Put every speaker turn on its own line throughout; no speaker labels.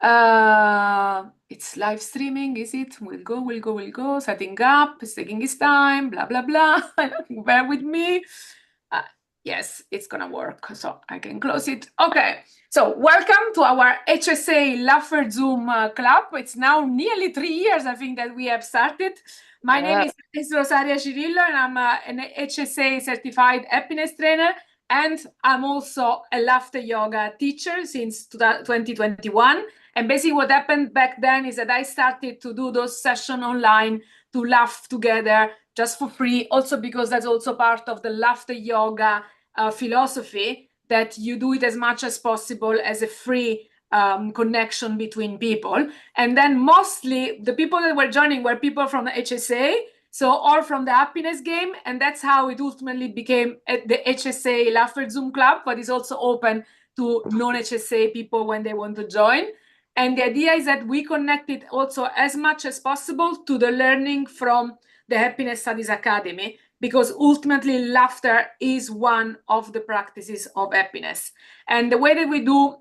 It's live streaming, is it? We'll go. Setting up, it's taking its time, blah, blah, blah. Bear with me. Yes, it's gonna work, so I can close it. Okay, so welcome to our HSA Laugherzoom Club. It's now nearly 3 years, I think, that we have started. My name is Rosaria Cirillo, and I'm an HSA certified happiness trainer, and I'm also a laughter yoga teacher since 2021. And basically what happened back then is that I started to do those sessions online to laugh together just for free, also because that's also part of the laughter yoga philosophy, that you do it as much as possible as a free connection between people. And then mostly the people that were joining were people from the HSA, so all from the happiness game, and that's how it ultimately became the HSA Laugherzoom Club, but it's also open to non-HSA people when they want to join. And the idea is that we connect it also as much as possible to the learning from the Happiness Studies Academy, because ultimately laughter is one of the practices of happiness. And the way that we do,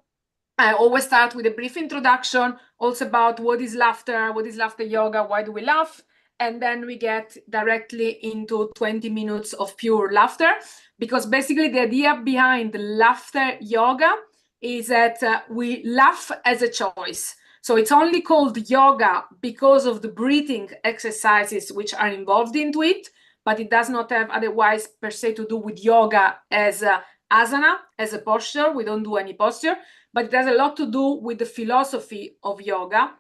I always start with a brief introduction, also about what is laughter yoga, why do we laugh? And then we get directly into 20 minutes of pure laughter, because basically the idea behind laughter yoga is that we laugh as a choice. So it's only called yoga because of the breathing exercises which are involved into it, but it does not have otherwise per se to do with yoga as asana, as a posture. We don't do any posture, but it has a lot to do with the philosophy of yoga,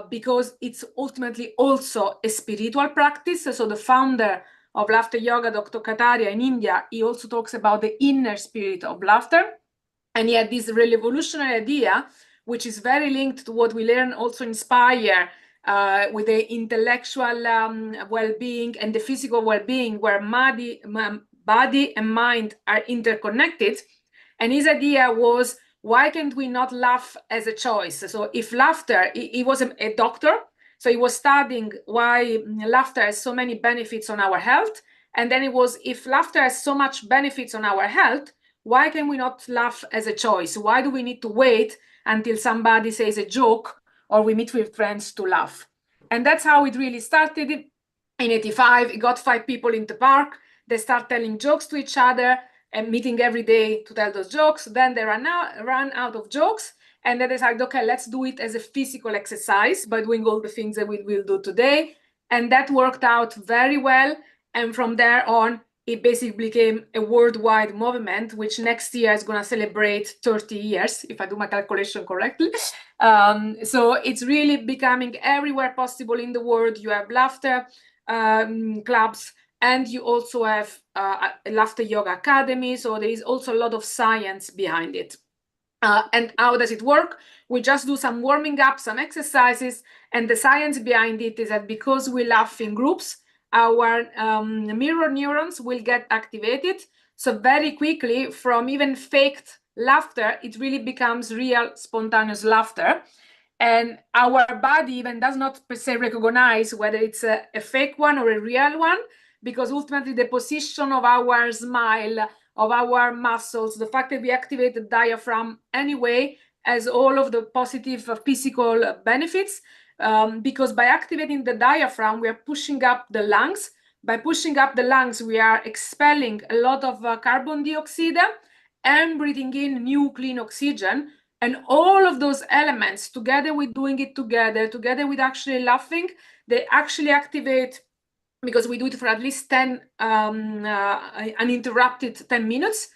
because it's ultimately also a spiritual practice. So the founder of laughter yoga, Dr. Kataria in India, he also talks about the inner spirit of laughter. And he had this revolutionary idea, which is very linked to what we learn also in Inspire, with the intellectual well-being and the physical well-being, where body and mind are interconnected. And his idea was, why can't we not laugh as a choice? So if laughter, he was a doctor, so he was studying why laughter has so many benefits on our health. And then it was, if laughter has so much benefits on our health, why can we not laugh as a choice? Why do we need to wait until somebody says a joke or we meet with friends to laugh? And that's how it really started. In 85, it got 5 people in the park. They start telling jokes to each other and meeting every day to tell those jokes. Then they run out of jokes. And then they decided, okay, let's do it as a physical exercise by doing all the things that we will do today. And that worked out very well. And from there on, it basically became a worldwide movement, which next year is going to celebrate 30 years, if I do my calculation correctly. So it's really becoming everywhere possible in the world. You have laughter clubs, and you also have a laughter yoga academy. So there is also a lot of science behind it. And how does it work? We just do some warming up, some exercises, and the science behind it is that because we laugh in groups, our mirror neurons will get activated. So very quickly, from even faked laughter, it really becomes real spontaneous laughter. And our body even does not per se recognize whether it's a fake one or a real one, because ultimately the position of our smile, of our muscles, the fact that we activate the diaphragm anyway, has all of the positive physical benefits, because by activating the diaphragm, we are pushing up the lungs. By pushing up the lungs, we are expelling a lot of carbon dioxide and breathing in new clean oxygen. And all of those elements, together with doing it together with actually laughing, they actually activate, because we do it for at least 10 uninterrupted 10 minutes,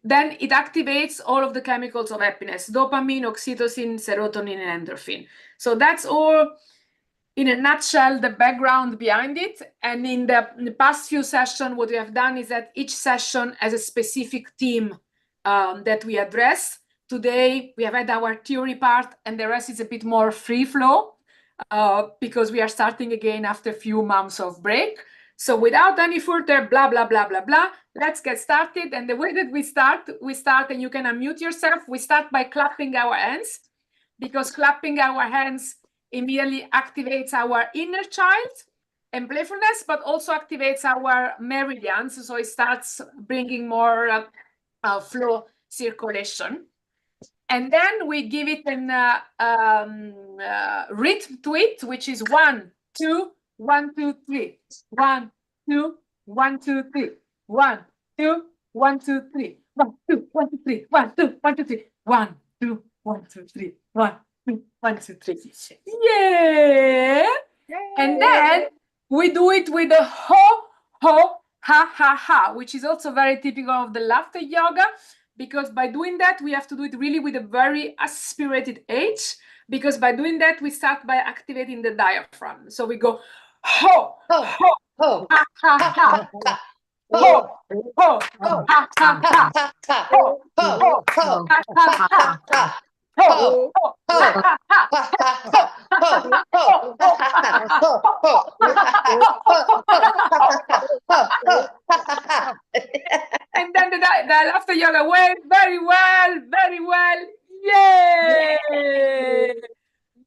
then it activates all of the chemicals of happiness: dopamine, oxytocin, serotonin, and endorphin. So that's all, in a nutshell, the background behind it. And in the past few sessions, what we have done is that each session has a specific theme that we address. Today, we have had our theory part, and the rest is a bit more free flow, because we are starting again after a few months of break. So without any further blah, blah, blah, blah, blah, let's get started. And the way that we start, and you can unmute yourself, we start by clapping our hands, because clapping our hands immediately activates our inner child and playfulness, but also activates our meridians. So it starts bringing more flow circulation. And then we give it an rhythm to it, which is 1, 2, 1, 2, 3. 1, 2, 1, 2, 3. 1, 2, 1, 2, 3. 1, 2, 1, 2, 3. 1, 2, 1, 2, 3. 1, 2, 1, 2, 3. 1, 2, 1, 2, 3. Yeah. And then we do it with a ho, ho, ha, ha, ha, which is also very typical of the laughter yoga, because by doing that, we have to do it really with a very aspirated H, because by doing that, we start by activating the diaphragm. So we go ho, ho, ho, ha, ha, ha, ho, ho, ha, ha, ha, ho, ho, ha, ha, ha. And then the laughter yoga went very well, very well. Yay!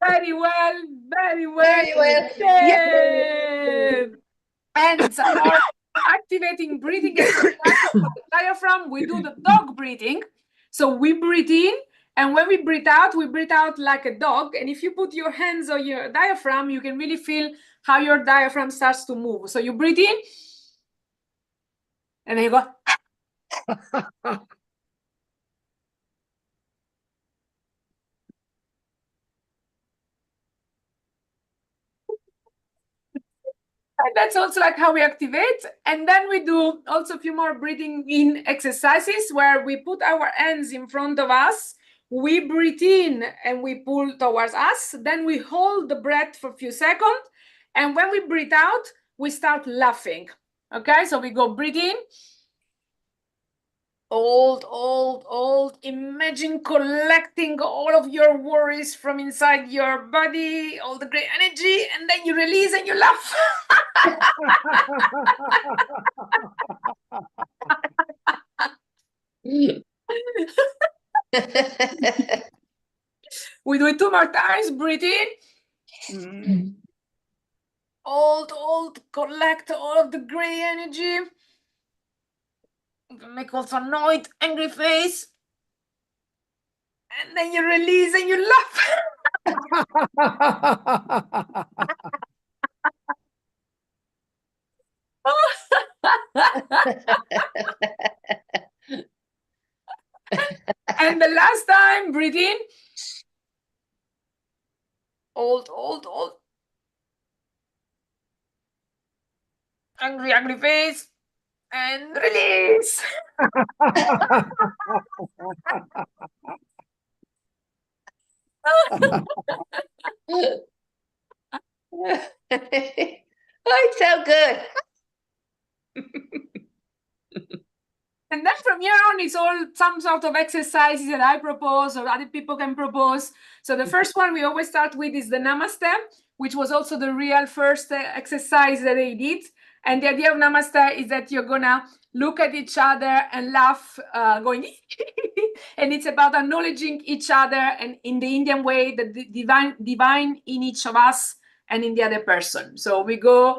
Very well, very well.
Very well.
Yay! And it's about activating breathing exercises for the diaphragm. We do the dog breathing. So we breathe in, and when we breathe out like a dog. And if you put your hands on your diaphragm, you can really feel how your diaphragm starts to move. So you breathe in, and then you go. And that's also like how we activate. And then we do also a few more breathing in exercises where we put our hands in front of us. We breathe in and we pull towards us. Then we hold the breath for a few seconds. And when we breathe out, we start laughing. Okay, so we go breathe in. Hold. Imagine collecting all of your worries from inside your body, all the great energy, and then you release and you laugh. We do it 2 more times. Breathe in. Hold, collect all of the gray energy. Make also annoyed, angry face. And then you release and you laugh. And the last time, breathe in. Hold. Angry face. And release.
Oh, it's so good.
And then from here on, it's all some sort of exercises that I propose or other people can propose. So the first one we always start with is the Namaste, which was also the real first exercise that they did. And the idea of Namaste is that you're gonna look at each other and laugh, going, and it's about acknowledging each other, and in the Indian way, the divine in each of us and in the other person. So we go.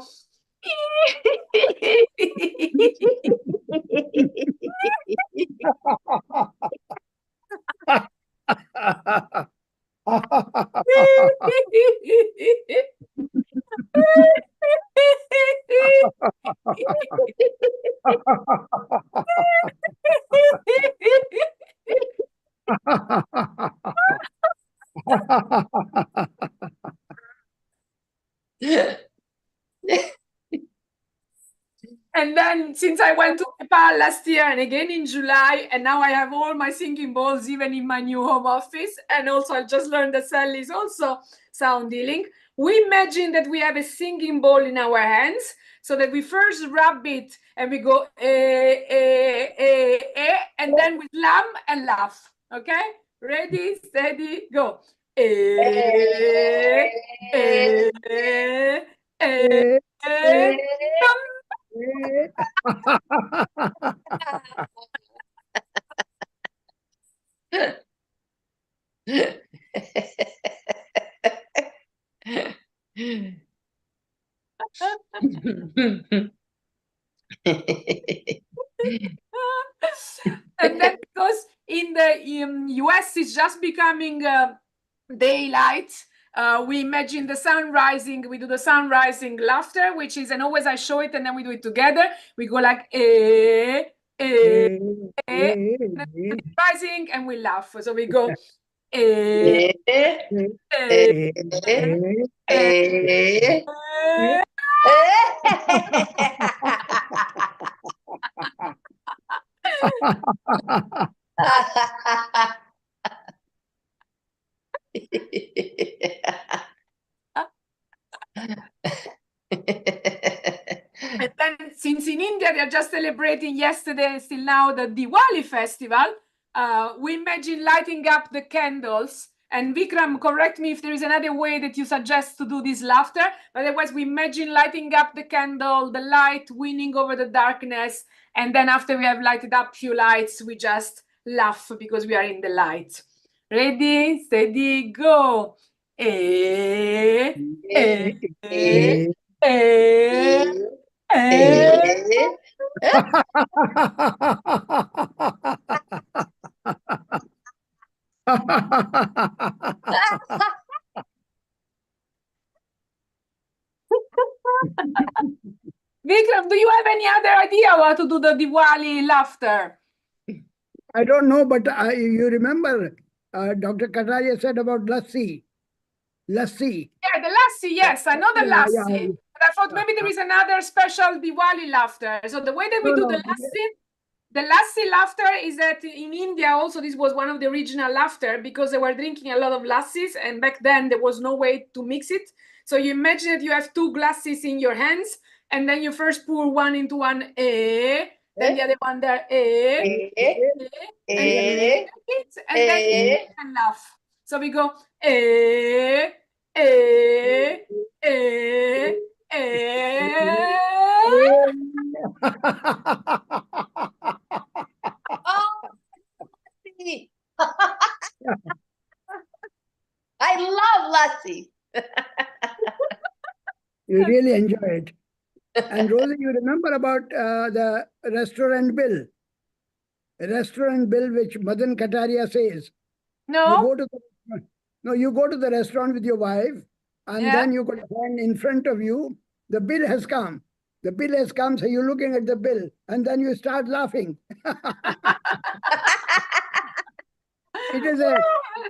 And then since I went to Nepal last year and again in July, and now I have all my singing bowls even in my new home office, and also I just learned that Sally is also sound healing. We imagine that we have a singing bowl in our hands, so that we first rub it and we go and then we slam and laugh. Okay, ready, steady, go. And then it goes in the US, it's just becoming daylight. We imagine the sun rising. We do the sun rising laughter, which is, and always I show it and then we do it together. We go like, rising, and we laugh. So we go, and then, since in India they're just celebrating yesterday and still now the Diwali festival, we imagine lighting up the candles. And Vikram, correct me if there is another way that you suggest to do this laughter. But otherwise, we imagine lighting up the candle, the light winning over the darkness. And then after we have lighted up few lights, we just laugh because we are in the light. Ready, steady, go. Vikram, do you have any other idea how to do the Diwali laughter?
I don't know, but you remember Dr. Kataria said about lassi. Lassi.
Yeah, the lassi, yes, I know the
Yeah,
lassi.
yeah.
But I thought maybe there is another special Diwali laughter. So the way that we do the lassi laughter is that in India also this was one of the original laughter because they were drinking a lot of lassis, and back then there was no way to mix it. So you imagine that you have two glasses in your hands, and then you first pour one into one then the other one there and then you can laugh. So we go
I love lassi.
You really enjoy it. And Rosie, you remember about the restaurant bill? Restaurant bill, which Madan Kataria says.
No.
You go to the restaurant with your wife, and then you got a hand in front of you. The bill has come. The bill has come, so you're looking at the bill, and then you start laughing. It is a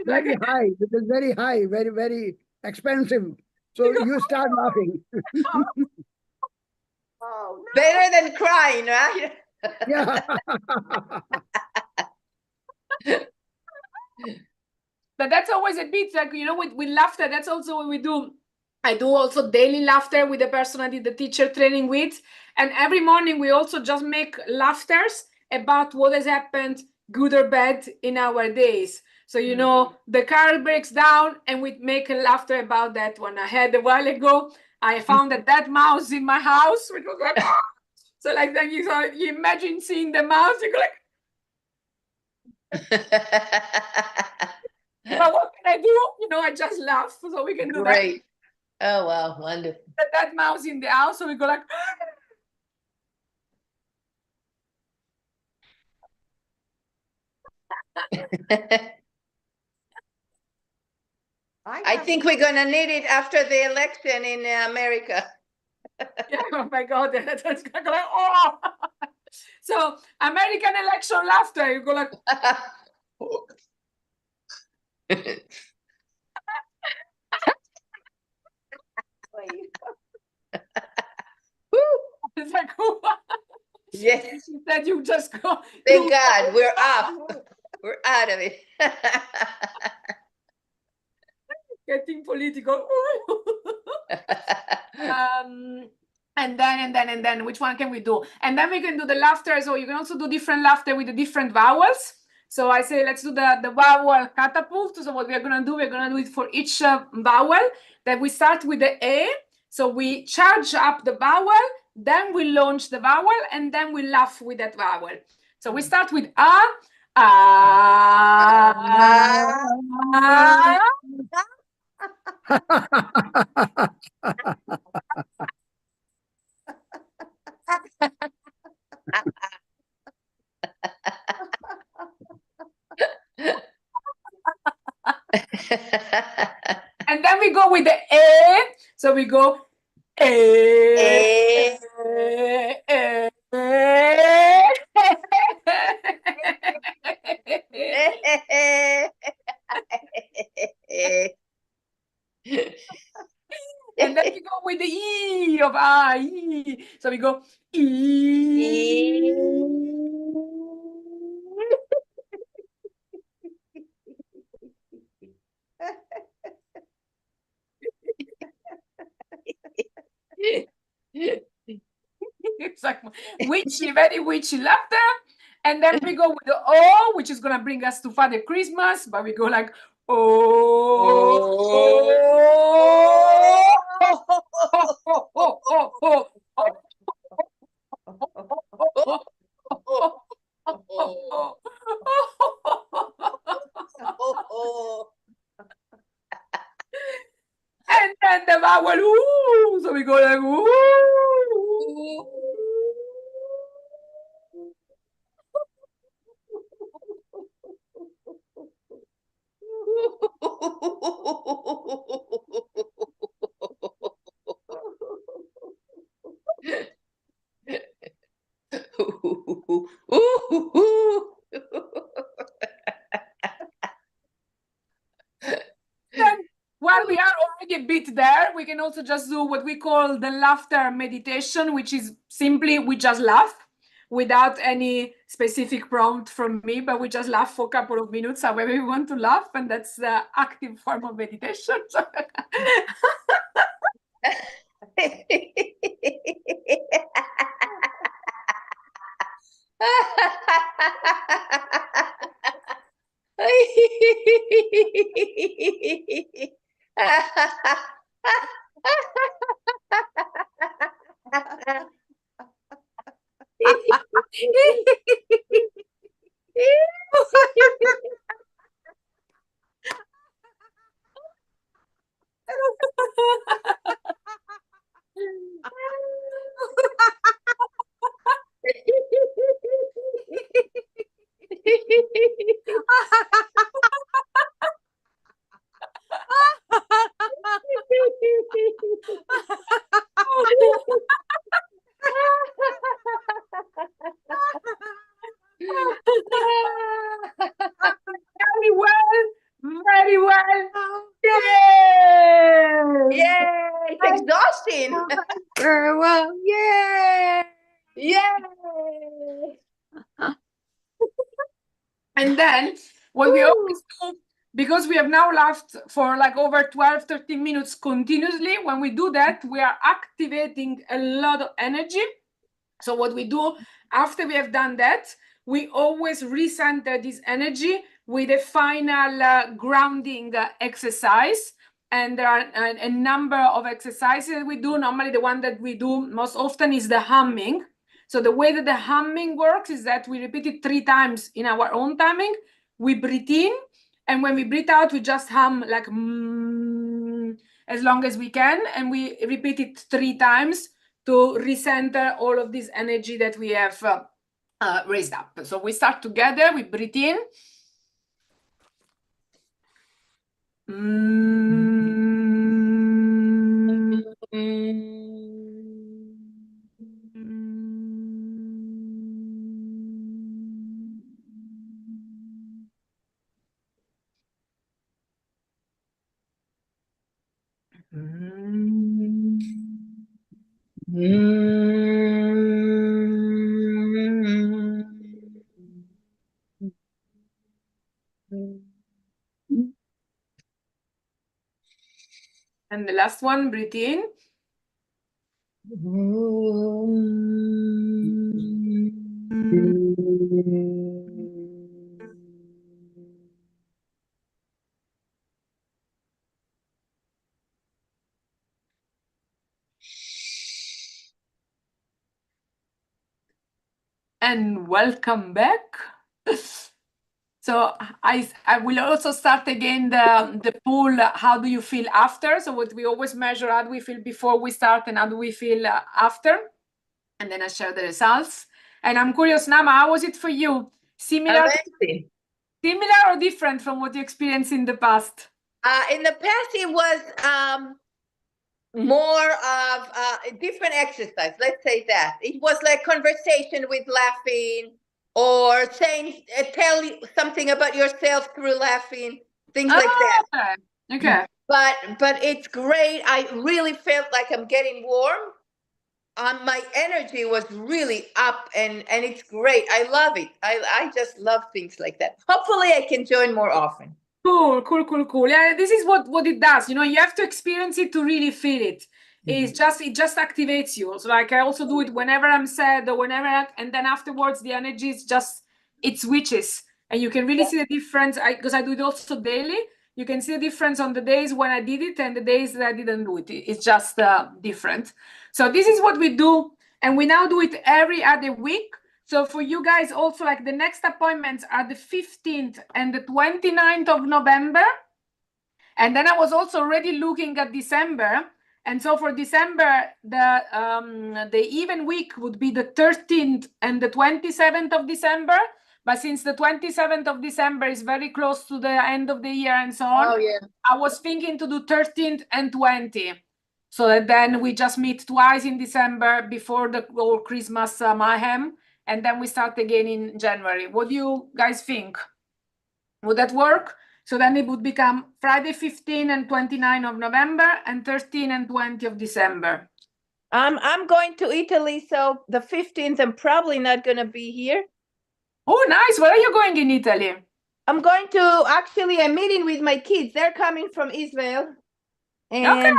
very high. It is very high, very, very expensive. So you start laughing.
Oh, no. Better than crying, right?
Yeah.
But that's always a bit like, with laughter, that's also what we do. I do also daily laughter with the person I did the teacher training with. And every morning we also just make laughters about what has happened, good or bad, in our days. So, the car breaks down and we make a laughter about that one. I had a while ago, I found that mouse in my house, which was like, oh! So like then you imagine seeing the mouse, you go like, but what can I do? I just laugh, so we can do that.
Great. Oh, wow, wonderful.
That mouse in the house, so we go like,
I think we're going to need it after the election in America.
yeah, oh my God, that's going to go like, oh. So American election laughter, you go like, it's like,
yes.
That you just go.
Thank God, we're off. We're out of it.
Getting political. And then, which one can we do? And then we can do the laughter. So you can also do different laughter with the different vowels. So I say, let's do the vowel catapult. So what we're going to do it for each vowel. That we start with the A. So we charge up the vowel, then we launch the vowel, and then we laugh with that vowel. So we start with A. And then we go with the A. So we go A. And then we go with the E of E. So we go E. It's like witchy, very witchy laughter. And then we go with the O, which is going to bring us to Father Christmas, but we go like, and then the vowel, ooh, so we go like, ooh. Then, while we are already a bit there, we can also just do what we call the laughter meditation, which is simply we just laugh without any specific prompt from me, but we just laugh for a couple of minutes, however we want to laugh, and that's the active form of meditation. Very well, very well. Yay!
Yay! It's exhausting.
Very well. Yay!
Yay!
And then what we always do, because we have now laughed for like over 12, 13 minutes continuously, when we do that, we are activating a lot of energy. So what we do after we have done that, we always recenter this energy with a final grounding exercise. And there are a number of exercises that we do. Normally, the one that we do most often is the humming. So the way that the humming works is that we repeat it 3 times in our own timing. We breathe in, and when we breathe out, we just hum like as long as we can, and we repeat it 3 times to recenter all of this energy that we have raised up. So we start together, we breathe in. And the last one, breathe in. And welcome back. So I will also start again the poll, how do you feel after? So what we always measure, how do we feel before we start and how do we feel after? And then I share the results. And I'm curious, Nama, how was it for you? Similar or different from what you experienced in the past?
In the past, it was more of different exercise. Let's say that it was like conversation with laughing, or saying, tell you something about yourself through laughing, things like that.
Okay.
But it's great. I really felt like I'm getting warm. My energy was really up, and it's great. I love it. I just love things like that. Hopefully I can join more often.
Cool. Yeah, this is what it does. You know, you have to experience it to really feel it. It just activates you. So like I also do it whenever I'm sad or and then afterwards the energy is just, it switches, and you can really see the difference. Because I do it also daily. You can see the difference on the days when I did it and the days that I didn't do it. It's just different. So this is what we do, and we now do it every other week. So for you guys also, like the next appointments are the 15th and the 29th of November. And then I was also already looking at December. And so for December, the even week would be the 13th and the 27th of December. But since the 27th of December is very close to the end of the year and so on, I was thinking to do 13th and 20th. So that then we just meet twice in December before the whole Christmas mayhem. And then we start again in January. What do you guys think? Would that work? So then it would become Friday 15 and 29 of November and 13 and 20 of December.
I'm going to Italy, so the 15th I'm probably not going to be here.
Oh, nice. Where are you going in Italy?
I'm going to, actually, I'm meeting with my kids. They're coming from Israel. And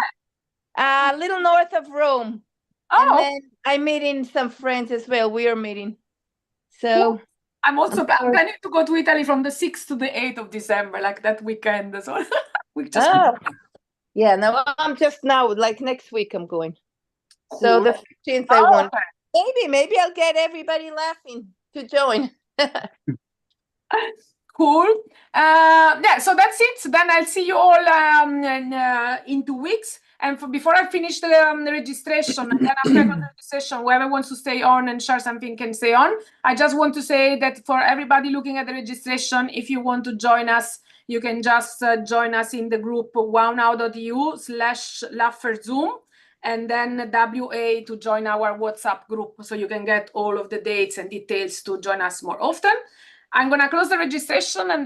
a little north of Rome. And then I'm meeting some friends as well. We are meeting. So
I'm also planning to go to Italy from the 6th to the 8th of December, like that weekend. So we just
yeah, no, I'm just now, like next week I'm going.
Cool.
So the 15th I want. Maybe I'll get everybody laughing to join.
Cool. Yeah, so that's it. So then I'll see you all in 2 weeks. And before I finish the registration, and then after the registration, whoever wants to stay on and share something can stay on. I just want to say that for everybody looking at the registration, if you want to join us, you can just join us in the group wownow.eu/Laugherzoom, and then WA to join our WhatsApp group, so you can get all of the dates and details to join us more often. I'm going to close the registration and